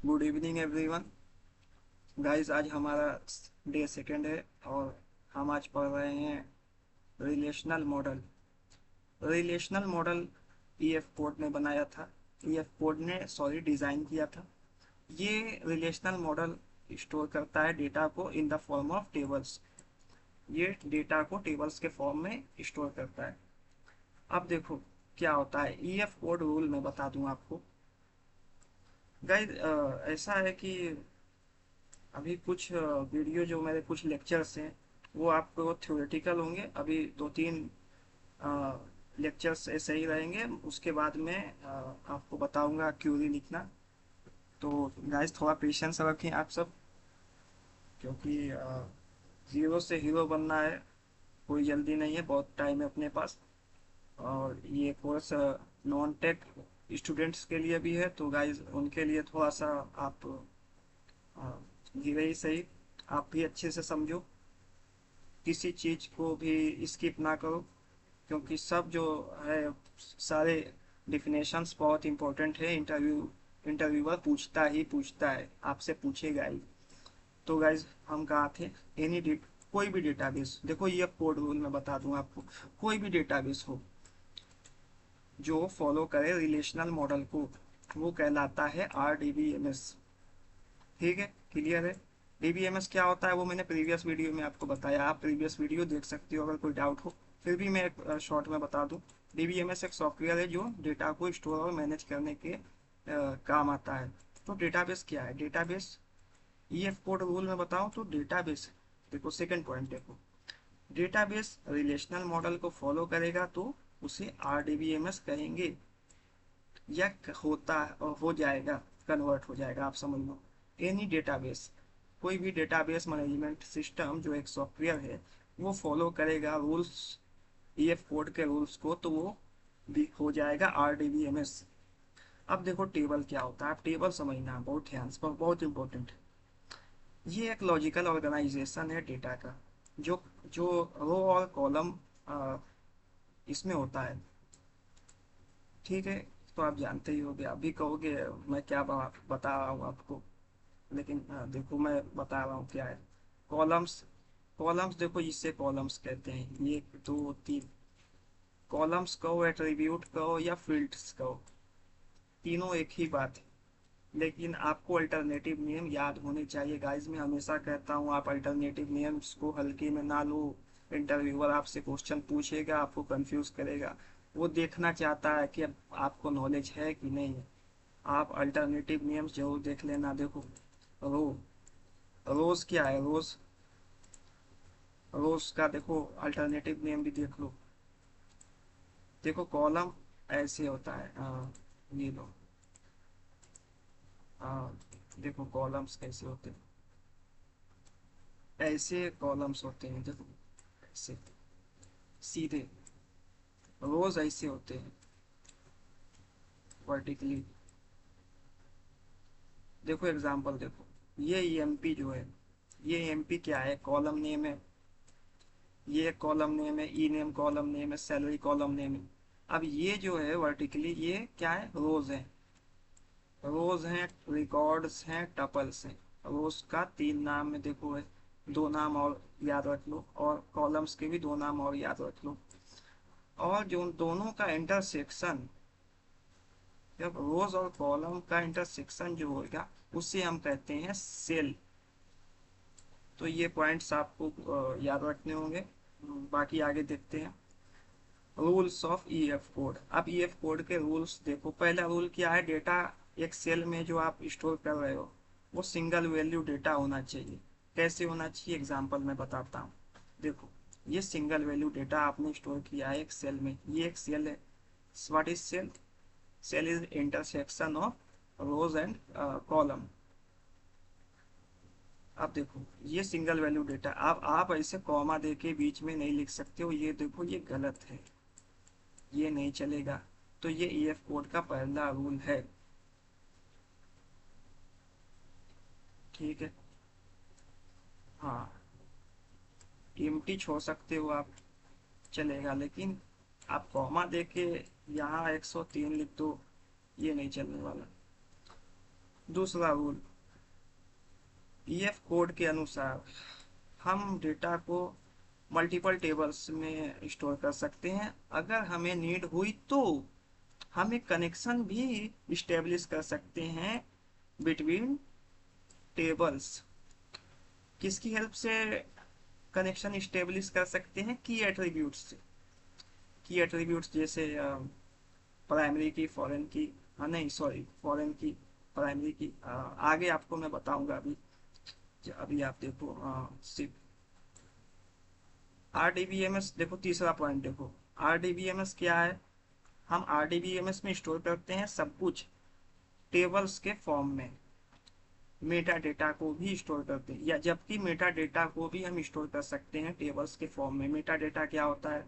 Good evening everyone. Guys, आज हमारा day second है और हम आज पढ़ रहे हैं relational model. Relational model EF code ने बनाया था। ईएफ कोड ने डिज़ाइन किया था। ये रिलेशनल मॉडल स्टोर करता है डेटा को in the form of tables. ये डेटा को टेबल्स के फॉर्म में स्टोर करता है। अब देखो क्या होता है। ईएफ कोड रूल मैं बता दूं आपको। गाइस, ऐसा है कि अभी कुछ वीडियो जो मेरे कुछ लेक्चर्स हैं वो आपको थ्योरेटिकल होंगे। अभी दो तीन लेक्चर्स ऐसे ही रहेंगे। उसके बाद में आपको बताऊंगा क्यूरी लिखना। तो गाइस, थोड़ा पेशेंस रखें आप सब, क्योंकि ज़ीरो से हीरो बनना है। कोई जल्दी नहीं है, बहुत टाइम है अपने पास। और ये कोर्स नॉन टेक स्टूडेंट्स के लिए भी है, तो गाइस उनके लिए थोड़ा सा आप धीरे ही सही, आप भी अच्छे से समझो। किसी चीज को भी स्किप ना करो, क्योंकि सब जो है, सारे डिफिनेशंस बहुत इंपॉर्टेंट है। इंटरव्यूअर पूछता है, आपसे पूछेगा ही। तो गाइज, हम कहाँ थे। एनी डेट कोई भी डेटाबेस, देखो ये कोड रूल मैं बता दूं आपको। कोई भी डेटाबेस हो जो फॉलो करे रिलेशनल मॉडल को, वो कहलाता है RDBMS। ठीक है, क्लियर है। डीबीएमएस क्या होता है वो मैंने प्रीवियस वीडियो में आपको बताया। आप प्रीवियस वीडियो देख सकते हो अगर कोई डाउट हो। फिर भी मैं एक शॉर्ट में बता दूं। डीबीएमएस एक सॉफ्टवेयर है जो डेटा को स्टोर और मैनेज करने के काम आता है। तो डेटाबेस क्या है। डेटाबेस ईएफ कोड रूल में बताऊं तो डेटाबेस, देखो सेकंड पॉइंट देखो, डेटाबेस रिलेशनल मॉडल को फॉलो करेगा तो उसे RDBMS कहेंगे, या होता हो जाएगा, कन्वर्ट हो जाएगा, आप समझ लो। एनी डेटाबेस, कोई भी डेटाबेस मैनेजमेंट सिस्टम जो एक सॉफ्टवेयर है, वो फॉलो करेगा रूल्स, ईएफ कोड के रूल्स को, तो वो भी हो जाएगा RDBMS। अब देखो टेबल क्या होता है। आप टेबल समझना बहुत ध्यान से, बहुत इंपॉर्टेंट है। ये एक लॉजिकल ऑर्गेनाइजेशन है डेटा का, जो जो रो और कॉलम इसमें होता है। ठीक है, तो आप जानते ही होगे, आप भी कहोगे मैं क्या बता रहा हूँ आपको। लेकिन देखो मैं बता रहा हूँ क्या है। कॉलम्स, कॉलम्स देखो इससे कॉलम्स कहते हैं। एक दो तीन कॉलम्स कहो, एट्रीब्यूट कहो या फील्ड्स कहो, तीनों एक ही बात है। लेकिन आपको अल्टरनेटिव नेम याद होने चाहिए गाइस। मैं हमेशा कहता हूँ आप अल्टरनेटिव नेम्स को हल्के में ना लो। इंटरव्यूअर आपसे क्वेश्चन पूछेगा, आपको कंफ्यूज करेगा। वो देखना चाहता है कि आपको नॉलेज है कि नहीं है। आप अल्टरनेटिव नेम्स जरूर देख लेना। देखो रो, रोज क्या है। रोज, रोज का देखो अल्टरनेटिव नेम भी देख लो। देखो कॉलम ऐसे होता है, ये लो। देखो कॉलम्स कैसे होते हैं, ऐसे कॉलम्स होते हैं। देखो ऐसे सीधे। रोज ऐसे होते हैं वर्टिकली। देखो एग्जांपल देखो, ये EMP जो है, ये EMP क्या है, कॉलम नेम है। ये कॉलम नेम है, ई नेम कॉलम नेम है, सैलरी कॉलम नेम है। अब ये जो है वर्टिकली, ये क्या है, रोज है। रोज हैं, रिकॉर्ड्स हैं, टपल्स हैं। रोज का तीन नाम है, देखो है, दो नाम और याद रख लो, और कॉलम्स के भी दो नाम और याद रख लो। और जो दोनों का इंटरसेक्शन, जब रोज और कॉलम का इंटरसेक्शन जो होगा, उसे हम कहते हैं सेल। तो ये पॉइंट्स आपको याद रखने होंगे। बाकी आगे देखते हैं। Rules of EF code. अब ईएफ कोड के रूल्स देखो। पहला रूल क्या है, डेटा एक सेल में जो आप स्टोर कर रहे हो वो सिंगल वैल्यू डेटा होना चाहिए। कैसे होना चाहिए, एग्जांपल मैं बताता हूँ। देखो ये सिंगल वैल्यू डेटा आपने स्टोर किया है एक सेल में। ये एक सेल है। What is cell. Cell is intersection of rows and column. अब देखो ये सिंगल वैल्यू डेटा, आप ऐसे कॉमा दे के बीच में नहीं लिख सकते हो। ये देखो ये गलत है, ये नहीं चलेगा। तो ये ईएफ कोड का पहला रूल है। ठीक है। हाँ, एम्प्टी छोड़ सकते हो आप, चलेगा। लेकिन आप कॉमा दे के यहाँ 103 लिख दो, ये नहीं चलने वाला। दूसरा रूल, ईएफ कोड के अनुसार हम डेटा को मल्टीपल टेबल्स में स्टोर कर सकते हैं। अगर हमें नीड हुई तो हम एक कनेक्शन भी इस्टेब्लिश कर सकते हैं बिटवीन टेबल्स। किसकी हेल्प से कनेक्शन इस्टेब्लिश कर सकते हैं? की एट्रीब्यूट्स से। की एट्रीब्यूट्स जैसे प्राइमरी की, फॉरेन की, हाँ नहीं सॉरी, फॉरेन की, प्राइमरी की, आगे आपको मैं बताऊंगा। अभी अभी आप देखो, सिर्फ आरडीबीएमएस देखो, तीसरा पॉइंट देखो। आरडीबीएमएस क्या है? हम आरडीबीएमएस में स्टोर करते हैं सब कुछ टेबल्स के फॉर्म में। मेटा डेटा को भी स्टोर करते हैं, या जबकि मेटा डेटा को भी हम स्टोर कर सकते हैं टेबल्स के फॉर्म में। मेटा डेटा क्या होता है?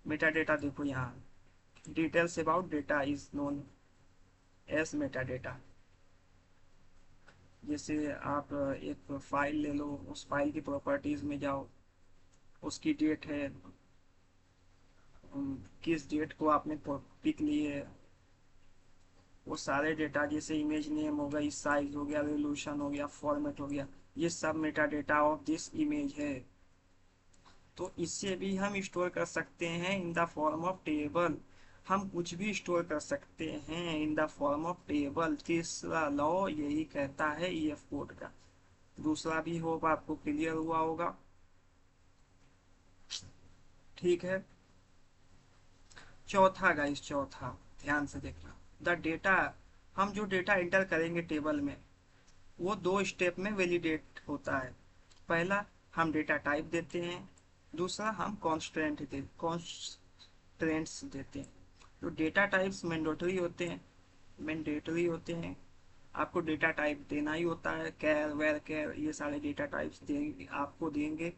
मेटा डेटा देखो यहाँ, details about data is known as meta data. जैसे आप एक फाइल ले लो, उस फाइल की प्रॉपर्टीज में जाओ, उसकी डेट है, किस डेट को आपने पिक ली है, वो सारे डेटा, जैसे इमेज नेम हो गई, साइज हो गया, रेजोल्यूशन हो गया, फॉर्मेट हो गया, ये सब Meta data of this image है। तो इससे भी हम स्टोर कर सकते हैं in the form of table. हम कुछ भी स्टोर कर सकते हैं in the form of table. तीसरा लॉ यही कहता है ईएफ कोड का। दूसरा भी होगा, आपको क्लियर हुआ होगा। ठीक है। चौथा गाइस, चौथा ध्यान से देखना। द डेटा, हम जो डेटा एंटर करेंगे टेबल में, वो दो स्टेप में वैलिडेट होता है। पहला, हम डेटा टाइप देते हैं। दूसरा, हम कॉन्स्ट्रेंट्स देते हैं। तो डेटा टाइप्स मैंडेटरी होते हैं। आपको डेटा टाइप देना ही होता है, कैर, वेर कैर, ये सारे डेटा टाइप्स देंगे, आपको देंगे,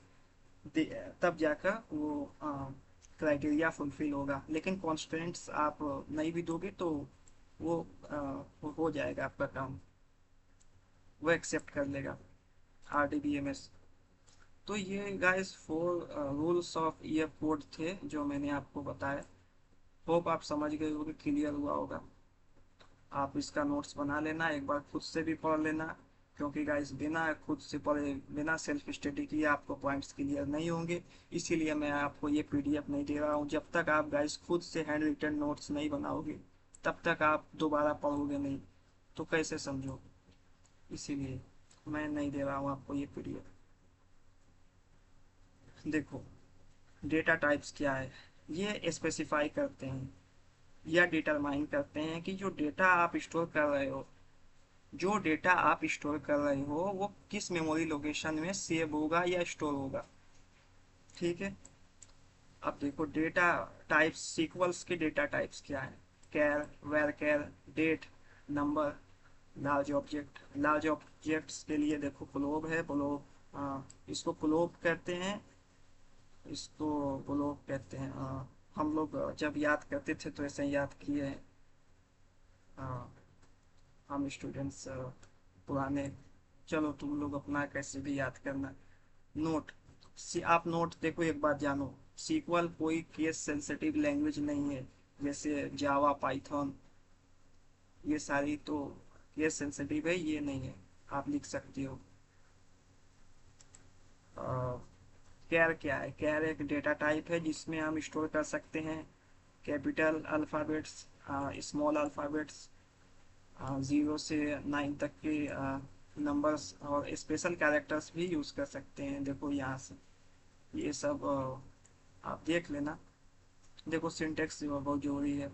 तब जाकर वो क्राइटेरिया फुलफिल होगा। लेकिन कॉन्स्टेंट्स आप नहीं भी दोगे तो वो हो जाएगा आपका काम, वो एक्सेप्ट कर लेगा आरडीबीएमएस। तो ये guys 4 rules of EF code थे जो मैंने आपको बताया। होप आप समझ गए होगे, क्लियर हुआ होगा। आप इसका नोट्स बना लेना, एक बार खुद से भी पढ़ लेना, क्योंकि गाइस बिना खुद से पढ़े, बिना सेल्फ स्टडी किए आपको पॉइंट्स क्लियर नहीं होंगे। इसीलिए मैं आपको ये पीडीएफ नहीं दे रहा हूँ। जब तक आप गाइस खुद से हैंड रिटन नोट्स नहीं बनाओगे, तब तक आप दोबारा पढ़ोगे नहीं, तो कैसे समझो? इसीलिए मैं नहीं दे रहा हूँ आपको ये पीडीएफ। देखो, डेटा टाइप्स क्या है, ये स्पेसिफाई करते हैं या डिटरमाइन करते हैं कि जो डेटा आप स्टोर कर रहे हो वो किस मेमोरी लोकेशन में सेव होगा या स्टोर होगा। ठीक है। अब देखो, डेटा टाइप्स, सीक्वल्स के डेटा टाइप्स क्या है? Char, varchar, date, number, large objects के लिए देखो ग्लोब है, ग्लोब, इसको ग्लोब कहते हैं, इसको ग्लोब कहते हैं। हम लोग जब याद करते थे तो ऐसे ही याद किए हैं, हम स्टूडेंट्स पुराने। चलो तुम लोग अपना कैसे भी याद करना। नोट, आप नोट देखो, एक बात जानो, सीक्वल कोई केस सेंसिटिव लैंग्वेज नहीं है। जैसे जावा, पाइथन, ये सारी तो केस सेंसिटिव है, ये नहीं है, आप लिख सकते हो। कैर क्या है? कैर एक डेटा टाइप है जिसमें हम स्टोर कर सकते हैं कैपिटल अल्फ़ाबेट्स, स्मॉल अल्फ़ाबेट्स, 0 से 9 तक के नंबर्स, और स्पेशल कैरेक्टर्स भी यूज़ कर सकते हैं। देखो यहाँ से ये सब आप देख लेना। देखो, सिंटेक्स बहुत जरूरी है।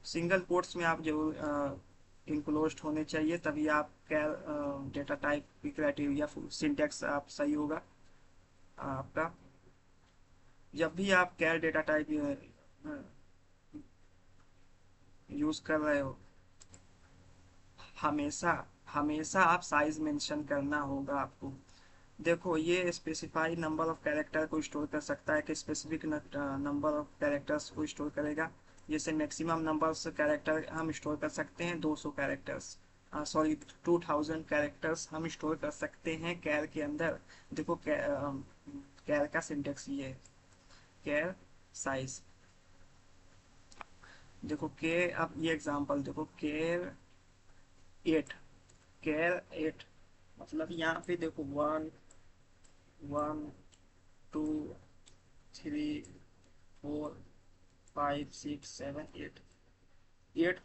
सिंगल कोट्स में आप जरूर इंक्लोज्ड होने चाहिए, तभी आप कैर डेटा टाइप की क्राइटेरिया, सिंटेक्स आप सही होगा आपका। जब भी आप कैर डेटा टाइप यूज कर रहे हो, हमेशा हमेशा आप साइज मेंशन करना होगा आपको। देखो, ये स्पेसिफाई नंबर ऑफ कैरेक्टर को स्टोर कर सकता है कि स्पेसिफिक नंबर ऑफ कैरेक्टर्स को स्टोर करेगा। जैसे मैक्सिमम नंबर्स कैरेक्टर हम स्टोर कर सकते हैं 200 कैरेक्टर्स, सॉरी 2000 कैरेक्टर्स हम स्टोर कर सकते हैं कैर के अंदर। देखो, कैर का सिंटेक्स ये है, कैर साइज। देखो के, अब ये एग्जांपल देखो, केर एट, केर एट, मतलब यहाँ पे देखो one, one, two, three, four, five, six, seven, eight, eight.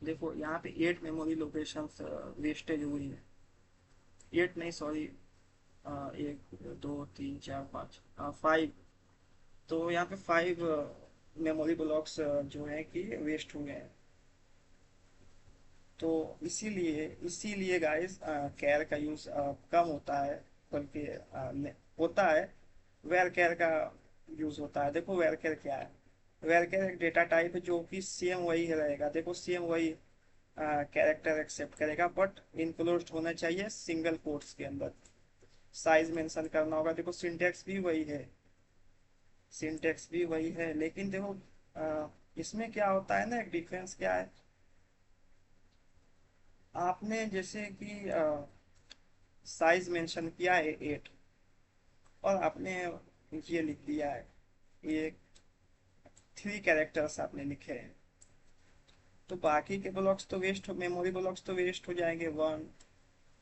देखो यहाँ पे एट मेमोरी लोकेशन वेस्टेज हुई है। एट नहीं, सॉरी, एक, दो, तीन, चार, पाँच, फाइव। तो यहाँ पे फाइव मेमोरी ब्लॉक्स जो है कि वेस्ट हुए हैं। तो इसीलिए इसीलिए गाइस कैर का यूज कम होता है, बल्कि होता है, वेर कैर का यूज होता है। देखो वेर कैर क्या है, वेर कैर एक डेटा टाइप है जो कि सेम वही रहेगा, देखो सेम वही कैरेक्टर एक्सेप्ट करेगा, बट इनक्लोज्ड होना चाहिए सिंगल कोट्स के अंदर। साइज मेंशन करना होगा, देखो सिंटेक्स भी वही है, सिंटेक्स भी वही है, लेकिन देखो इसमें क्या होता है ना, एक डिफरेंस क्या है, आपने जैसे कि साइज मेंशन किया है एट, और आपने ये लिख दिया है, ये थ्री कैरेक्टर्स आपने लिखे हैं, तो बाकी के ब्लॉक्स तो वेस्ट हो, मेमोरी ब्लॉक्स तो वेस्ट हो जाएंगे, वन,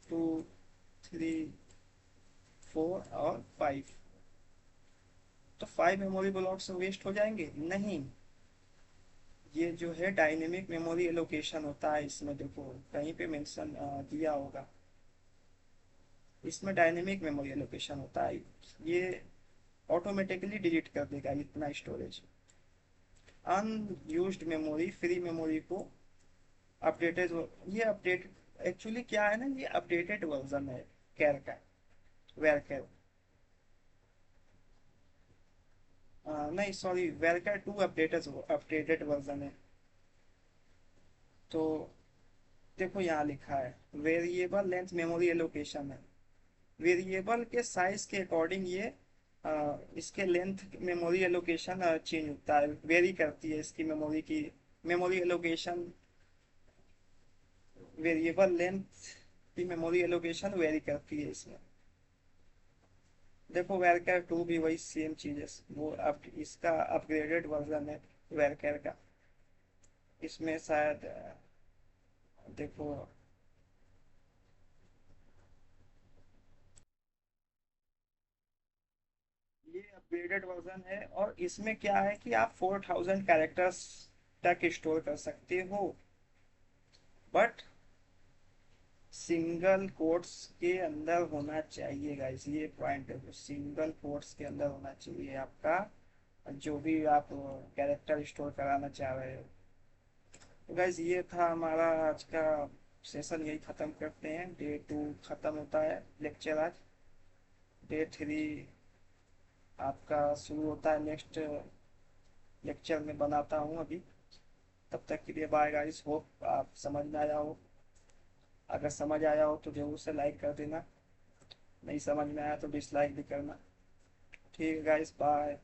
टू, थ्री, फोर और फाइव। तो फाइव मेमोरी ब्लॉक्स वेस्ट हो जाएंगे नहीं, ये जो है डायनेमिक मेमोरी एलोकेशन होता है, इसमें देखो कहीं पे मेंशन दिया होगा, इसमें डायनेमिक मेमोरी एलोकेशन होता है, ये ऑटोमेटिकली डिलीट कर देगा इतना storage. Unused memory, free memory को अपडेटेड, ये अपडेट एक्चुअली क्या है ना, ये अपडेटेड वर्जन है कैर का, वेर कैर, नहीं sorry, varchar two updated, updated version है। तो देखो यहाँ लिखा है वेरिएबल लेंथ मेमोरी एलोकेशन है, वेरिएबल के साइज के अकॉर्डिंग ये इसके लेंथ मेमोरी एलोकेशन चेंज होता है, वेरी करती है इसकी मेमोरी की, मेमोरी एलोकेशन, वेरिएबल लेंथ की मेमोरी एलोकेशन वेरी करती है इसमें। देखो वेरकर टू भी वही सेम चीज है, वो अब इसका अपग्रेडेड वर्जन है वेरकर का, इसमें शायद देखो, ये अपग्रेडेड वर्जन है, और इसमें क्या है कि आप 4000 कैरेक्टर्स तक स्टोर कर सकते हो, बट सिंगल कोट्स के अंदर होना चाहिए गाइस, ये पॉइंट है, सिंगल कोट्स के अंदर होना चाहिए आपका जो भी आप कैरेक्टर स्टोर कराना चाह रहे हो। तो गाइस ये था हमारा आज का सेशन, यही खत्म करते हैं, डे टू खत्म होता है लेक्चर आज, डे थ्री आपका शुरू होता है नेक्स्ट लेक्चर में बनाता हूँ अभी। तब तक के लिए बाय गाइस, होप आप समझ में आया हो, अगर समझ आया हो तो जरूर से लाइक कर देना, नहीं समझ में आया तो डिसलाइक भी करना। ठीक है गाइस, बाय।